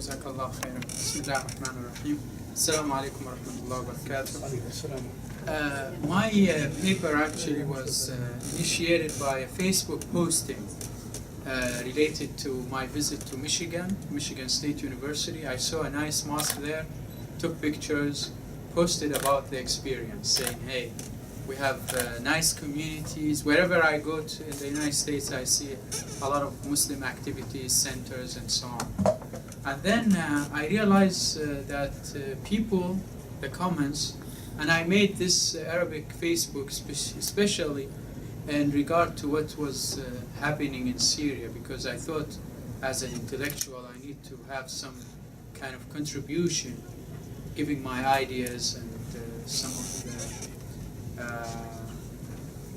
جزاك الله خيرا. بسم الله الرحمن الرحيم. السلام عليكم ورحمة الله وبركاته. My paper actually was initiated by a Facebook posting related to my visit to Michigan State University. I saw a nice mosque there, took pictures, posted about the experience, saying, hey, we have nice communities. Wherever I go to in the United States, I see a lot of Muslim activities, centers, and so on. And then I realized that people, the comments, and I made this Arabic Facebook especially in regard to what was happening in Syria, because I thought as an intellectual I need to have some kind of contribution, giving my ideas and some of the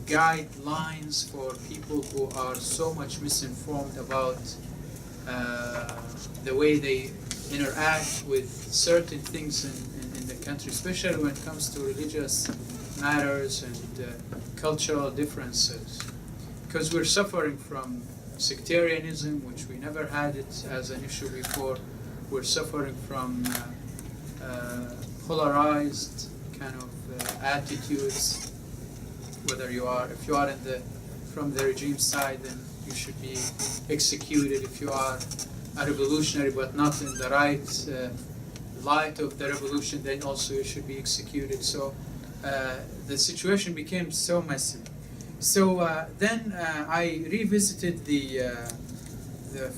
guidelines for people who are so much misinformed about the way they interact with certain things in the country, especially when it comes to religious matters and cultural differences. Because we're suffering from sectarianism, which we never had it as an issue before. We're suffering from polarized kind of attitudes. Whether if you are from the regime side, then you should be executed. If you are a revolutionary but not in the right light of the revolution, then also you should be executed. So the situation became so messy. So then I revisited the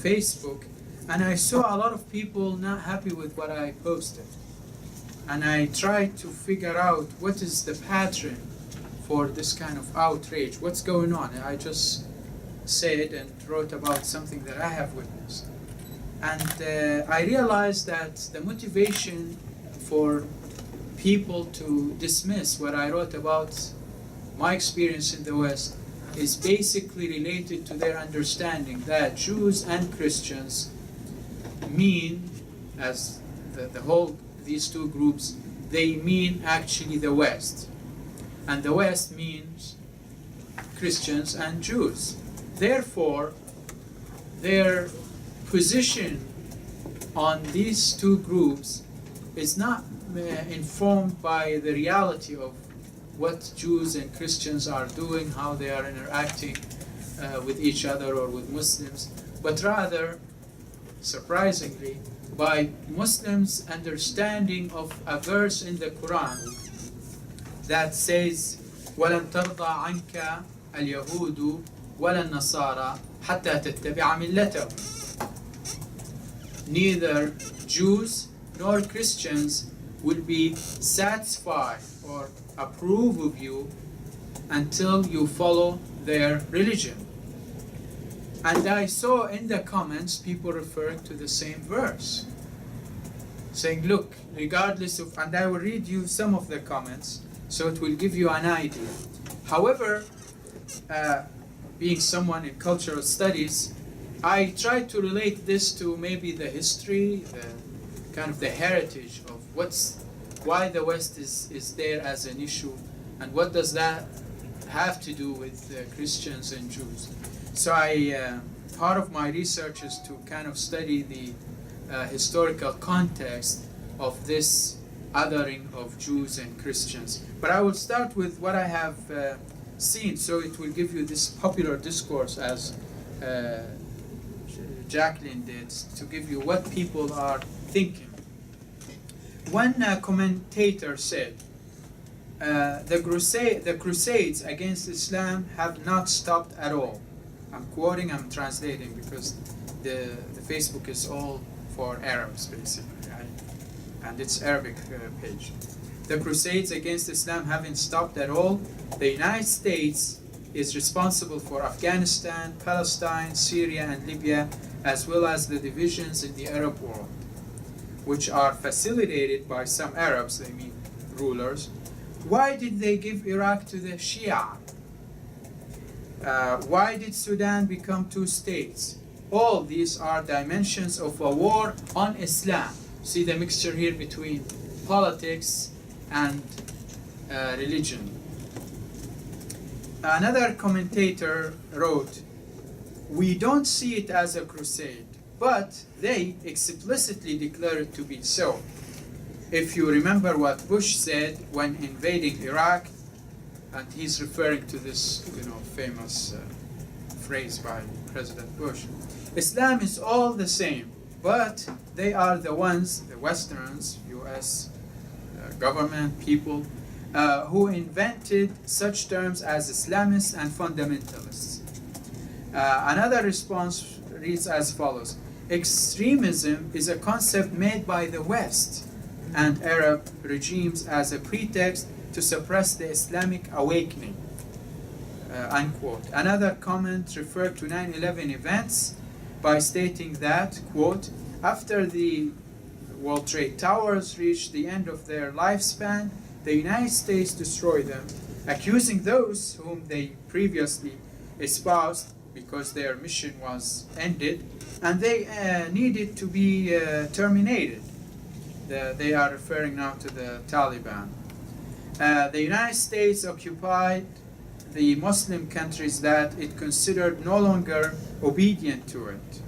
Facebook, and I saw a lot of people not happy with what I posted. And I tried to figure out what is the pattern for this kind of outrage. What's going on? I just said and wrote about something that I have witnessed. And I realized that the motivation for people to dismiss what I wrote about my experience in the West is basically related to their understanding that Jews and Christians mean, as these two groups, they mean actually the West. And the West means Christians and Jews. Therefore, their position on these two groups is not informed by the reality of what Jews and Christians are doing, how they are interacting with each other or with Muslims, but rather, surprisingly, by Muslims' understanding of a verse in the Qur'an that says, وَلَن تَرْضَى عَنْكَ الْيَهُودُ وَلَا النَّصَارَى حَتَّى تَتَّبِعَ مِلَّتَهُمْ. Neither Jews nor Christians will be satisfied or approve of you until you follow their religion. And I saw in the comments people referring to the same verse, saying, look, regardless of, and I will read you some of the comments so it will give you an idea. However, being someone in cultural studies, I tried to relate this to maybe the history, the kind of the heritage of why the West is there as an issue, and what does that have to do with Christians and Jews. So part of my research is to kind of study the historical context of this othering of Jews and Christians. But I will start with what I have seen, so it will give you this popular discourse, as Jacqueline did, to give you what people are thinking. One commentator said, the crusades against Islam have not stopped at all. I'm quoting, I'm translating, because the Facebook is all for Arabs, basically, right? And it's Arabic page. The crusades against Islam haven't stopped at all. The United States is responsible for Afghanistan, Palestine, Syria, and Libya, as well as the divisions in the Arab world, which are facilitated by some Arabs, they mean rulers. Why did they give Iraq to the Shia? Why did Sudan become two states? All these are dimensions of a war on Islam. See the mixture here between politics and religion. Another commentator wrote, we don't see it as a crusade. but they explicitly declare it to be so. If you remember what Bush said when invading Iraq, and he's referring to this, famous phrase by President Bush, Islam is all the same, but they are the ones, the Westerners, U.S. Government, people, who invented such terms as Islamists and fundamentalists. Another response reads as follows: extremism is a concept made by the West and Arab regimes as a pretext to suppress the Islamic awakening. Unquote. Another comment referred to 9/11 events by stating that, quote, after the World Trade Towers reached the end of their lifespan, the United States destroyed them, accusing those whom they previously espoused because their mission was ended and they needed to be terminated. They are referring now to the Taliban. The United States occupied the Muslim countries that it considered no longer obedient to it.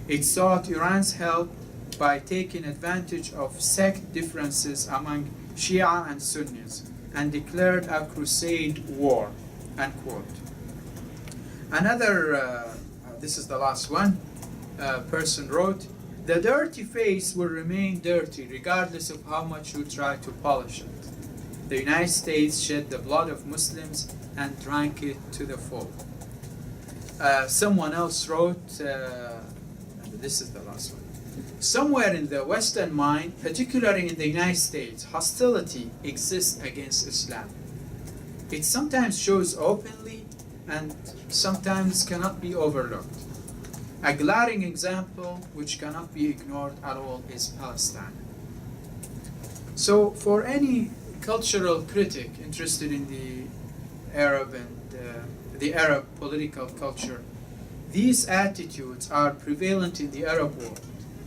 It sought Iran's help by taking advantage of sect differences among Shia and Sunnis and declared a crusade war, unquote. Another, this is the last one, person wrote, the dirty face will remain dirty regardless of how much you try to polish it. The United States shed the blood of Muslims and drank it to the full. Someone else wrote, this is the last one. Somewhere in the Western mind, particularly in the United States, hostility exists against Islam. It sometimes shows openly and sometimes cannot be overlooked. A glaring example which cannot be ignored at all is Palestine. So for any cultural critic interested in the Arab and the Arab political culture, these attitudes are prevalent in the Arab world.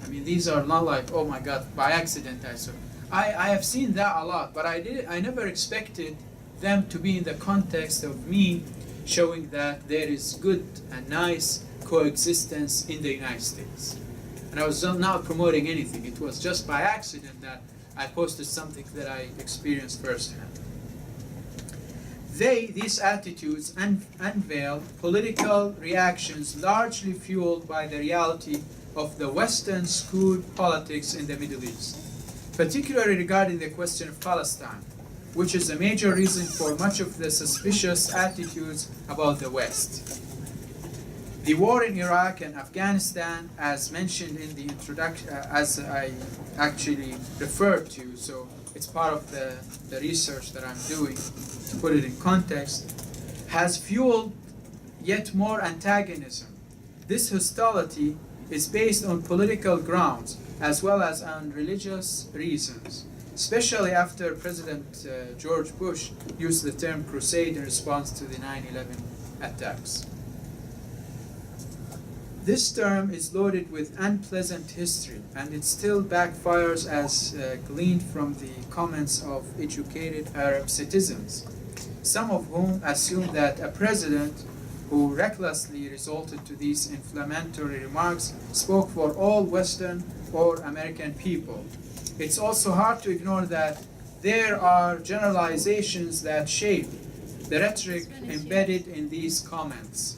I mean, these are not like, oh my God, by accident I saw. I have seen that a lot, but I never expected them to be in the context of me showing that there is good and nice coexistence in the United States. And I was not promoting anything. It was just by accident that I posted something that I experienced firsthand. These attitudes unveil political reactions largely fueled by the reality of the Western school politics in the Middle East, particularly regarding the question of Palestine, which is a major reason for much of the suspicious attitudes about the West. The war in Iraq and Afghanistan, as mentioned in the introduction, as I actually referred to, so it's part of the research that I'm doing to put it in context, has fueled yet more antagonism. This hostility is based on political grounds as well as on religious reasons, especially after President George Bush used the term crusade in response to the 9/11 attacks. This term is loaded with unpleasant history, and it still backfires as gleaned from the comments of educated Arab citizens, some of whom assume that a president who recklessly resorted to these inflammatory remarks spoke for all Western or American people. It's also hard to ignore that there are generalizations that shape the rhetoric embedded in these comments.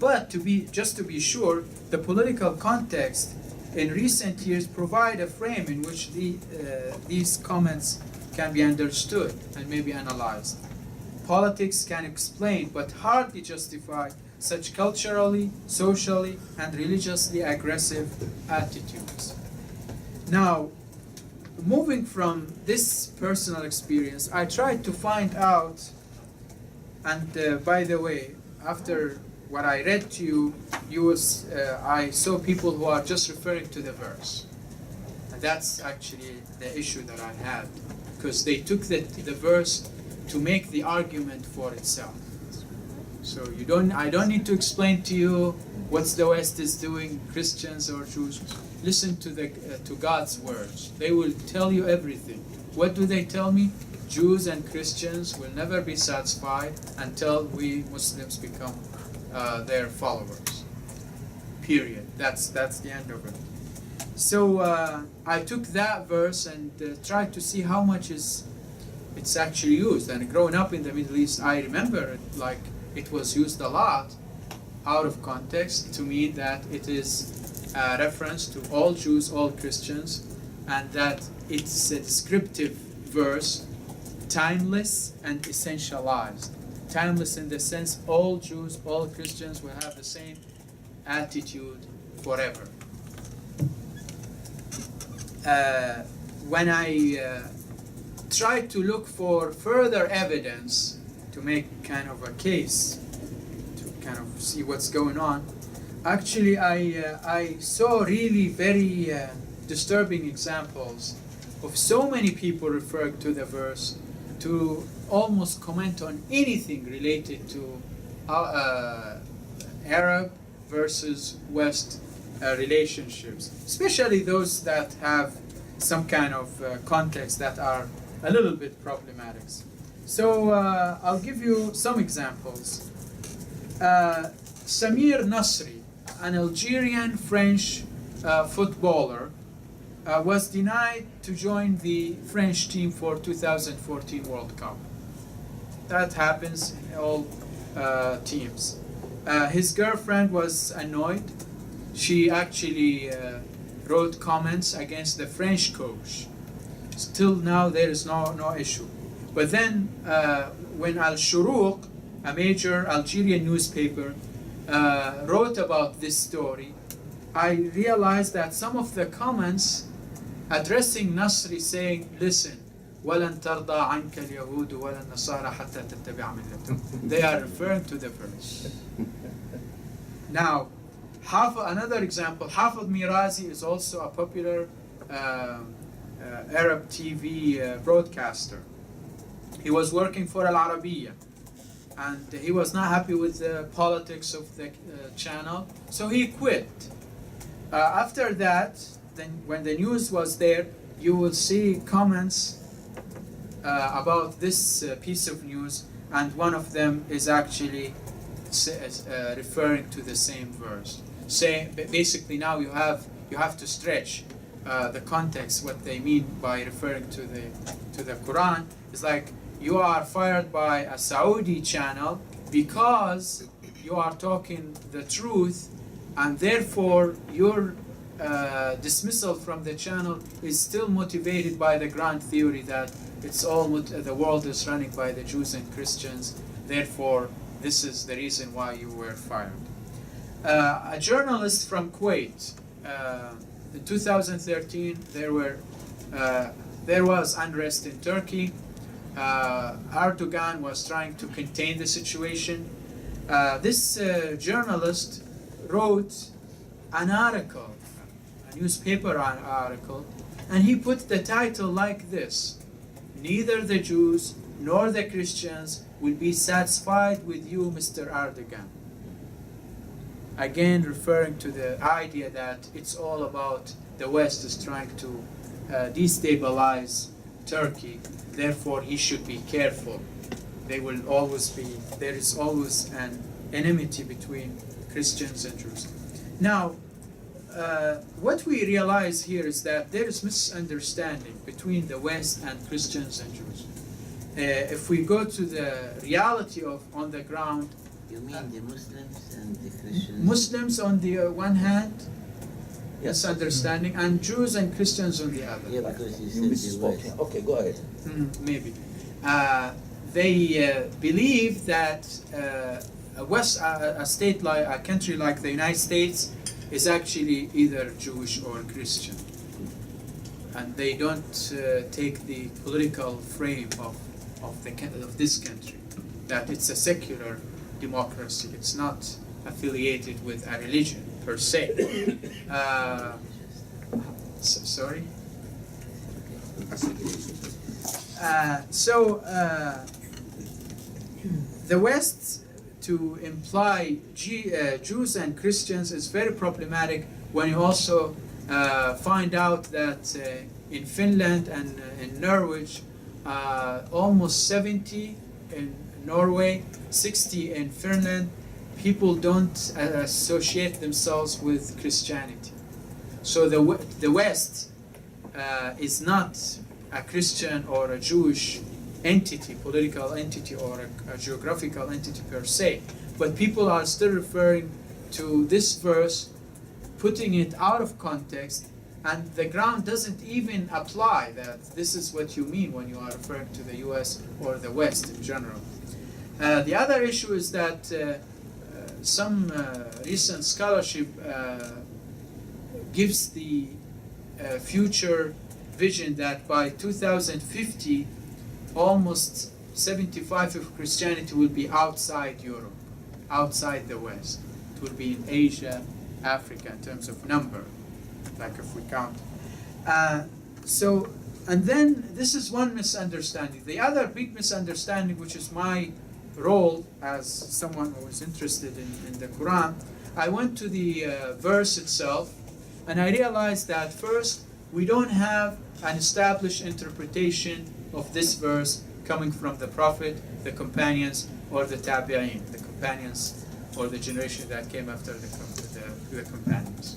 But to be sure, the political context in recent years provide a frame in which these comments can be understood and maybe analyzed. Politics can explain but hardly justify such culturally, socially, and religiously aggressive attitudes. Now, moving from this personal experience, I tried to find out, and by the way, after what I read to you, I saw people who are just referring to the verse. And that's actually the issue that I had, because they took the verse to make the argument for itself. So I don't need to explain to you what the West is doing, Christians or Jews. Listen to God's words. They will tell you everything. What do they tell me? Jews and Christians will never be satisfied until we Muslims become their followers. period. That's the end of it. So I took that verse and tried to see how much it's actually used. And growing up in the Middle East, I remember it like it was used a lot out of context to mean that it is a reference to all Jews, all Christians, and that it's a descriptive verse, timeless and essentialized. Timeless in the sense all Jews, all Christians will have the same attitude forever. When I tried to look for further evidence to make kind of a case, to kind of see what's going on, actually I saw really very disturbing examples of so many people referring to the verse to almost comment on anything related to Arab versus West relationships, especially those that have some kind of context that are a little bit problematic. So I'll give you some examples. Samir Nasri, an Algerian French footballer, was denied to join the French team for 2014 World Cup. That happens in all teams. His girlfriend was annoyed. She actually wrote comments against the French coach. Still now there is no issue. But then when Al-Shuruq, a major Algerian newspaper, wrote about this story, I realized that some of the comments addressing Nasri saying, listen, وَلَن تَرْضَى عَنْكَ الْيَهُودُ وَلَا النَّصَارَى حَتَّى تَتَّبِعَ مِلَّتَهُمْ. They are referring to the verse. Now, another example, Hafid Mirazi is also a popular Arab TV broadcaster. He was working for Al Arabiya, and he was not happy with the politics of the channel, so he quit. After that, then when the news was there, you will see comments about this piece of news, and one of them is actually referring to the same verse. Basically now you have to stretch the context, what they mean by referring to the Qur'an. It's like you are fired by a Saudi channel because you are talking the truth, and therefore your dismissal from the channel is still motivated by the grand theory that it's all the world is running by the Jews and Christians, therefore this is the reason why you were fired. A journalist from Kuwait, in 2013 there was unrest in Turkey. Erdogan was trying to contain the situation. This journalist wrote an article, a newspaper article, and he put the title like this: neither the Jews nor the Christians will be satisfied with you, Mr. Erdogan. Again, referring to the idea that it's all about the West is trying to destabilize Turkey, therefore he should be careful. There is always an enmity between Christians and Jews. Now, what we realize here is that there is misunderstanding between the West and Christians and Jews. If we go to the reality of on the ground, you mean the Muslims and the Christians? Muslims on the one hand, misunderstanding, and Jews and Christians on the other. Yeah, because you said the West. Okay, go ahead. Maybe. They believe that a state like a country like the United States is actually either Jewish or Christian, and they don't take the political frame of this country, that it's a secular democracy. It's not affiliated with a religion per se. Sorry. The West to imply Jews and Christians is very problematic when you also find out that in Finland and in Norway, almost 70 in Norway, 60 in Finland, people don't associate themselves with Christianity. So the West is not a Christian or a Jewish entity, political entity, or a geographical entity per se, but people are still referring to this verse, putting it out of context, and the ground doesn't even apply that this is what you mean when you are referring to the US or the West in general. The other issue is that some recent scholarship gives the future vision that by 2050 almost 75% of Christianity will be outside Europe, outside the West. It will be in Asia, Africa in terms of number, like if we count. And then this is one misunderstanding. The other big misunderstanding, which is my role as someone who is interested in the Quran, I went to the verse itself, and I realized that first, we don't have an established interpretation of this verse coming from the Prophet, the companions, or the Tabi'in, the companions or the generation that came after the companions.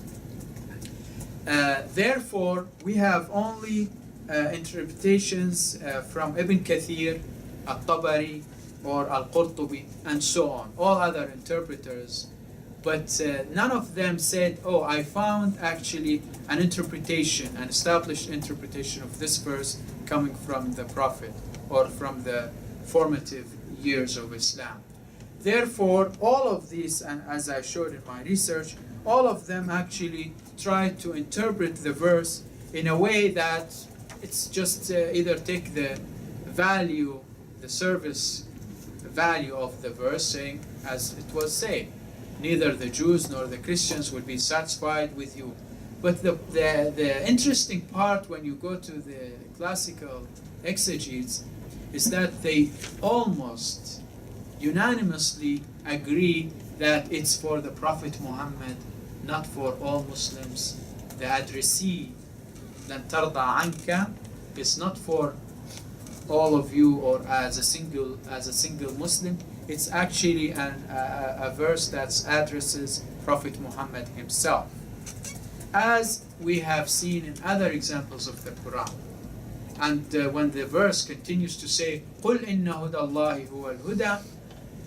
Therefore, we have only interpretations from Ibn Kathir, Al-Tabari, or Al-Qurtubi, and so on, all other interpreters. But none of them said, oh, I found actually an interpretation, an established interpretation of this verse coming from the Prophet or from the formative years of Islam. Therefore, all of these, and as I showed in my research, all of them actually try to interpret the verse in a way that it's just either take the value, the service value of the verse, saying, as it was saying, neither the Jews nor the Christians will be satisfied with you. But the interesting part when you go to the classical exegetes is that they almost unanimously agree that it's for the Prophet Muhammad, not for all Muslims. The addressee, لن ترضى عنك, is not for all of you or as a single Muslim. It's actually a verse that addresses Prophet Muhammad himself, as we have seen in other examples of the Quran. And when the verse continues to say, قُلْ إِنَّ هُدَى اللَّهِ هُوَ الْهُدَى,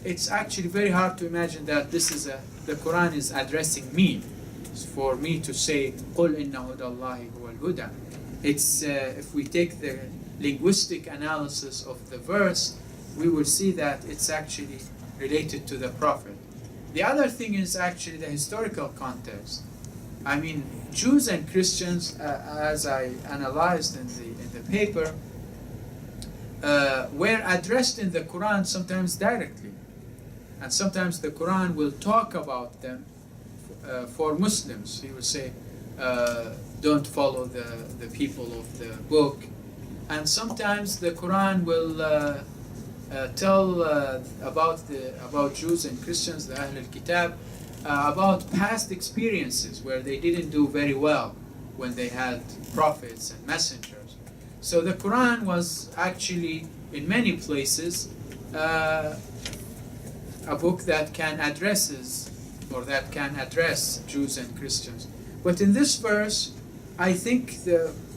it's actually very hard to imagine that this is the Quran is addressing me. It's for me to say, قُلْ إِنَّ هُدَى اللَّهِ هُوَ الْهُدَى. It's, if we take the linguistic analysis of the verse, we will see that it's actually related to the Prophet. The other thing is actually the historical context. I mean, Jews and Christians, as I analyzed in the paper, were addressed in the Quran sometimes directly, and sometimes the Quran will talk about them for Muslims. He will say, don't follow the people of the book. And sometimes the Quran will tell about Jews and Christians, the Ahl al-Kitab, about past experiences where they didn't do very well when they had prophets and messengers. So the Quran was actually, in many places, a book that can address Jews and Christians. But in this verse, I think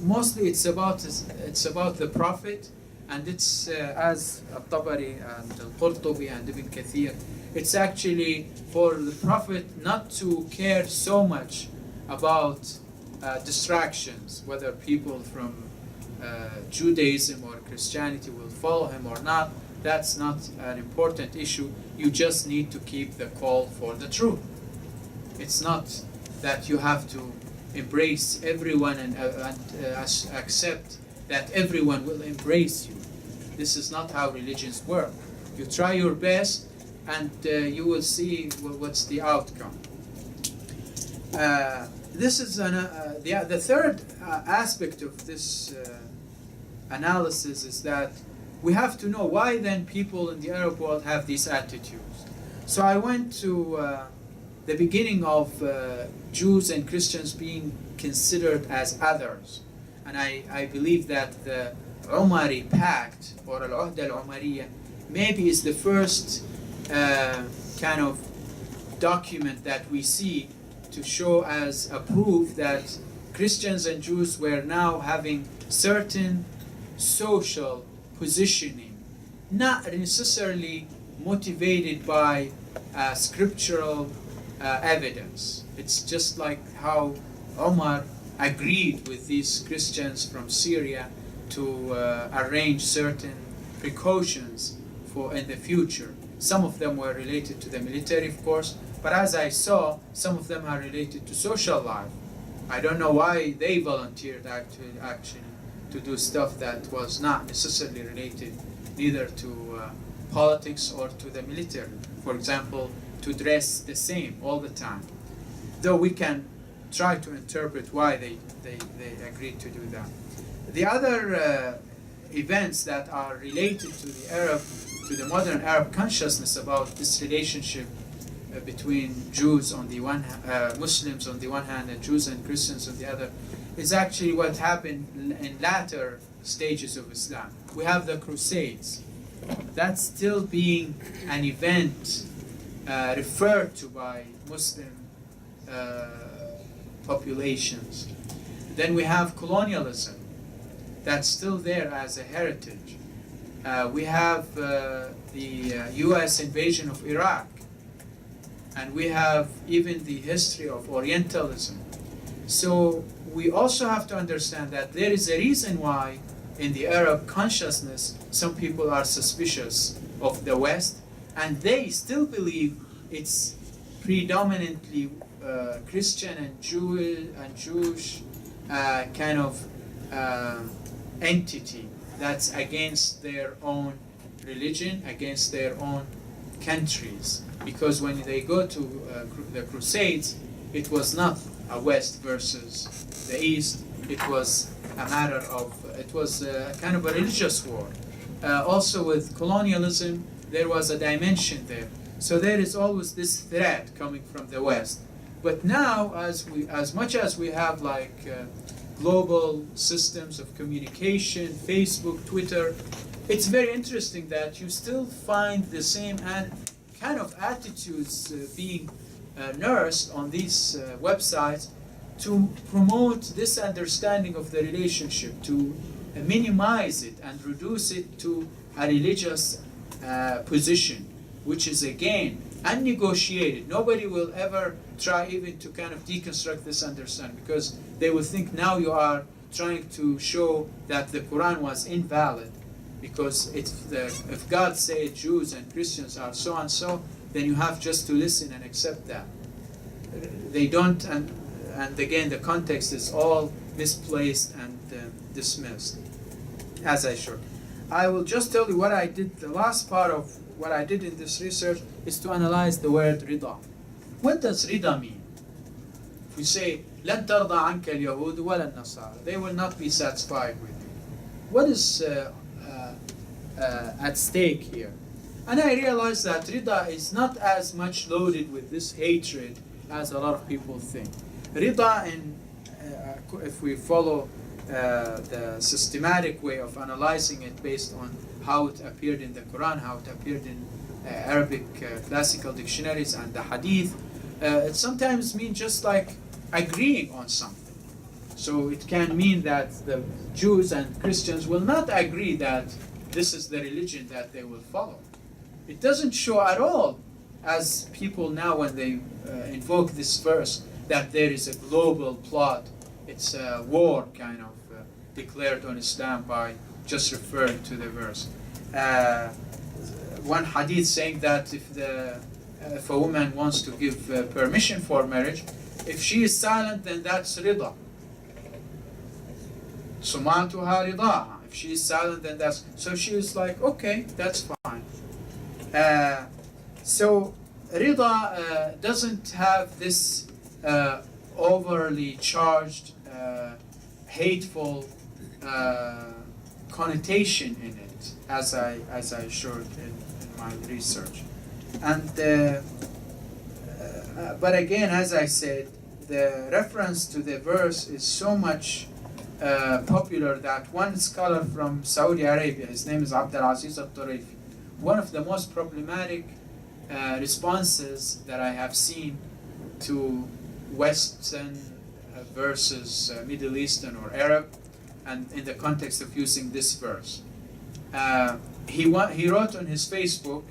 mostly it's about the Prophet, and it's as Al-Tabari and Al-Qurtubi and Ibn Kathir, it's actually for the Prophet not to care so much about distractions, whether people from Judaism or Christianity will follow him or not. That's not an important issue. You just need to keep the call for the truth. It's not that you have to embrace everyone and accept that everyone will embrace you. This is not how religions work. You try your best, and you will see what's the outcome. This is the third aspect of this analysis is that we have to know why then people in the Arab world have these attitudes. So I went to the beginning of Jews and Christians being considered as others. And I believe that the Umari Pact, or Al-Uhda al-Umariyya, maybe is the first kind of document that we see to show as a proof that Christians and Jews were now having certain social positioning, not necessarily motivated by scriptural evidence. It's just like how Omar agreed with these Christians from Syria to arrange certain precautions for in the future. Some of them were related to the military, of course, but as I saw, some of them are related to social life. I don't know why they volunteered actually to do stuff that was not necessarily related neither to politics or to the military. For example, to dress the same all the time. Though we can try to interpret why they agreed to do that. The other events that are related to the modern Arab consciousness about this relationship between Jews on the one Muslims on the one hand and Jews and Christians on the other is actually what happened in latter stages of Islam. We have the Crusades. That's still being an event referred to by Muslim populations. Then we have colonialism. That's still there as a heritage. We have the US invasion of Iraq. And we have even the history of Orientalism. So we also have to understand that there is a reason why in the Arab consciousness some people are suspicious of the West, and they still believe it's predominantly Christian and Jewish kind of entity that's against their own religion, against their own countries. Because when they go to the Crusades, it was not a West versus the East. It was a matter of, it was a kind of a religious war. Also with colonialism, there was a dimension there. So there is always this threat coming from the West. But now, as much as we have like global systems of communication, Facebook, Twitter, it's very interesting that you still find the same kind of attitudes being nursed on these websites to promote this understanding of the relationship, to minimize it and reduce it to a religious position, which is again unnegotiated. Nobody will ever try even to kind of deconstruct this understanding, because they will think now you are trying to show that the Quran was invalid. Because if God said Jews and Christians are so and so, then you have just to listen and accept that. They don't, and again the context is all misplaced and dismissed, as I showed. I will just tell you what I did. The last part of what I did in this research is to analyze the word Rida. What does Rida mean? If we say لن ترضى عنك اليهود ولا النصارى, they will not be satisfied with you. What is at stake here? And I realized that Rida is not as much loaded with this hatred as a lot of people think. Rida, if we follow the systematic way of analyzing it based on how it appeared in the Quran, how it appeared in Arabic classical dictionaries and the Hadith, it sometimes means just like agreeing on something. So it can mean that the Jews and Christians will not agree that this is the religion that they will follow. It doesn't show at all, as people now when they invoke this verse, that there is a global plot. It's a war kind of declared on Islam by just referring to the verse. One hadith saying that if a woman wants to give permission for marriage, if she is silent, then that's rida. Sumatuha ridaha. If she is silent, then that's... So she is like, okay, that's fine. So Rida doesn't have this overly charged, hateful connotation in it, as I showed in my research. And but again, as I said, the reference to the verse is so much popular that one scholar from Saudi Arabia, his name is Abdul Aziz al-Tarifi, one of the most problematic responses that I have seen to Western versus Middle Eastern or Arab, and in the context of using this verse. He wrote on his Facebook,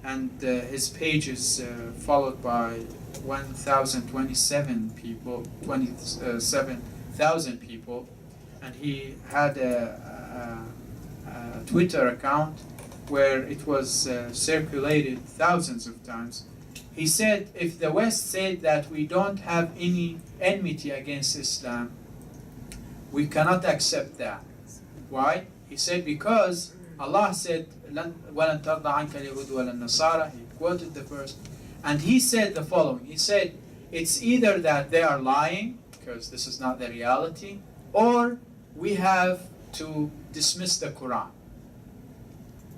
and his page is followed by 1,027 people, 27,000 people, and he had a Twitter account where it was circulated thousands of times. He said, if the West said that we don't have any enmity against Islam, we cannot accept that. Why? He said, because Allah said, وَلَن تَرْضَ عَنْكَ الْيَهُودُ وَلَا النَّصَارَى. He quoted the verse. And he said the following. He said, it's either that they are lying, because this is not the reality, or we have to dismiss the Qur'an.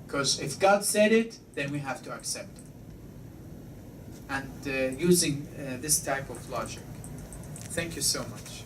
Because if God said it, then we have to accept it. And using this type of logic. Thank you so much.